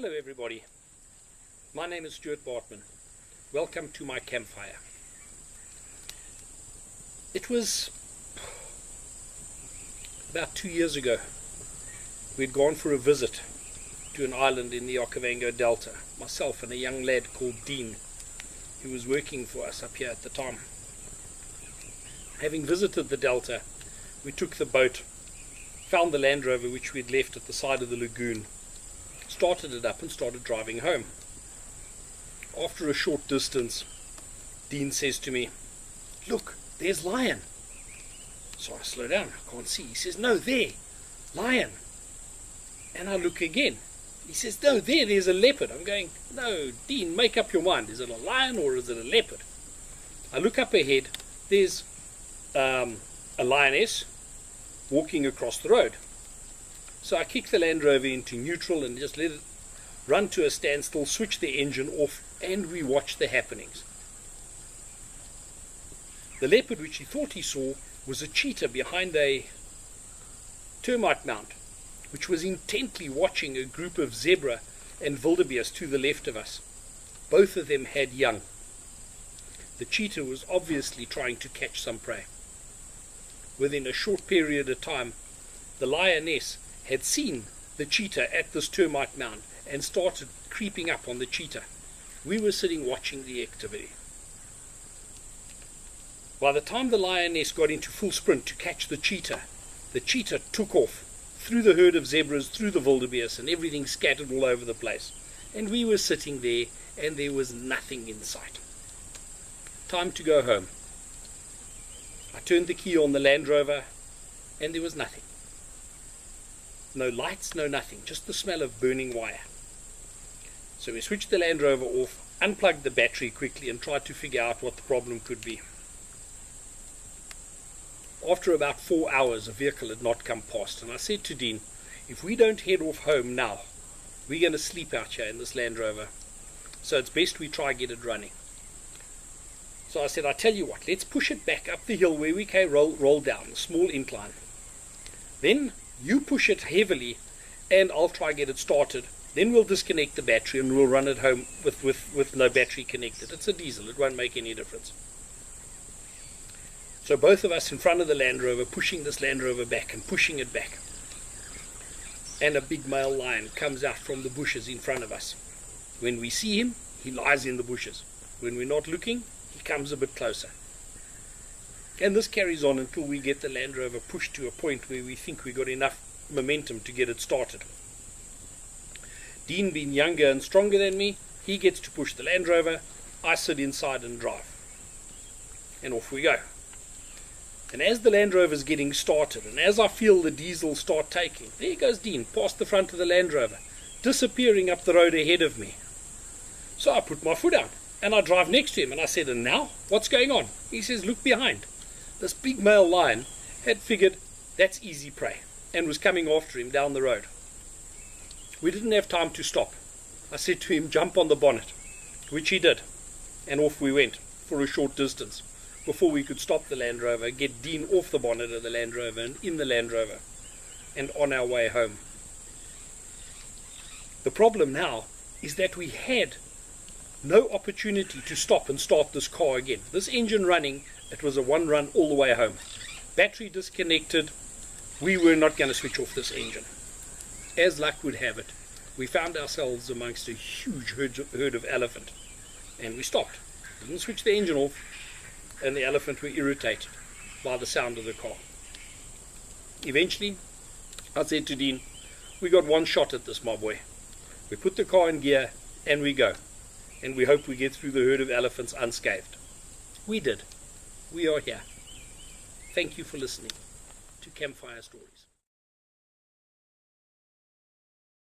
Hello everybody, my name is Stuart Bartman. Welcome to my campfire. It was about 2 years ago. We'd gone for a visit to an island in the Okavango Delta, myself and a young lad called Dean, who was working for us up here at the time. Having visited the Delta, we took the boat, found the Land Rover which we'd left at the side of the lagoon, started it up and started driving home. After a short distance, Dean says to me, "Look, there's lion." So I slow down, I can't see. He says, "No, there, lion." And I look again. He says, "No, there's a leopard." I'm going, "No, Dean, make up your mind. Is it a lion or is it a leopard?" I look up ahead, there's a lioness walking across the road. So I kick the Land Rover into neutral and just let it run to a standstill, switch the engine off, and we watch the happenings. The leopard, which he thought he saw, was a cheetah behind a termite mound, which was intently watching a group of zebra and wildebeest to the left of us. Both of them had young. The cheetah was obviously trying to catch some prey. Within a short period of time, the lioness had seen the cheetah at this termite mound and started creeping up on the cheetah. We were sitting watching the activity. By the time the lioness got into full sprint to catch the cheetah took off through the herd of zebras, through the wildebeest, and everything scattered all over the place. And we were sitting there and there was nothing in sight. Time to go home. I turned the key on the Land Rover and there was nothing. No lights, no nothing, just the smell of burning wire. So we switched the Land Rover off, unplugged the battery quickly and tried to figure out what the problem could be. After about 4 hours, a vehicle had not come past, and I said to Dean, "If we don't head off home now, we're going to sleep out here in this Land Rover. So it's best we try get it running." So I said, "I tell you what, let's push it back up the hill where we can roll down, a small incline. Then you push it heavily and I'll try get it started. Then we'll disconnect the battery and we'll run it home with no battery connected. It's a diesel, it won't make any difference." So both of us in front of the Land Rover, pushing this Land Rover back and pushing it back. And a big male lion comes out from the bushes in front of us. When we see him, he lies in the bushes. When we're not looking, he comes a bit closer. And this carries on until we get the Land Rover pushed to a point where we think we got enough momentum to get it started. Dean, being younger and stronger than me, he gets to push the Land Rover. I sit inside and drive. And off we go. And as the Land Rover's getting started, and as I feel the diesel start taking, there goes Dean, past the front of the Land Rover, disappearing up the road ahead of me. So I put my foot out, and I drive next to him, and I said, "And now? What's going on?" He says, "Look behind." This big male lion had figured that's easy prey, and was coming after him down the road. We didn't have time to stop. I said to him, "Jump on the bonnet," which he did, and off we went for a short distance before we could stop the Land Rover, get Dean off the bonnet of the Land Rover and in the Land Rover, and on our way home. The problem now is that we had no opportunity to stop and start this car again. This engine running, it was a one run all the way home. Battery disconnected, we were not going to switch off this engine. As luck would have it, we found ourselves amongst a huge herd of elephant, and we stopped. Didn't switch the engine off, and the elephant were irritated by the sound of the car. Eventually, I said to Dean, "We got one shot at this, my boy. We put the car in gear and we go. And we hope we get through the herd of elephants unscathed." We did. We are here. Thank you for listening to Campfire Stories.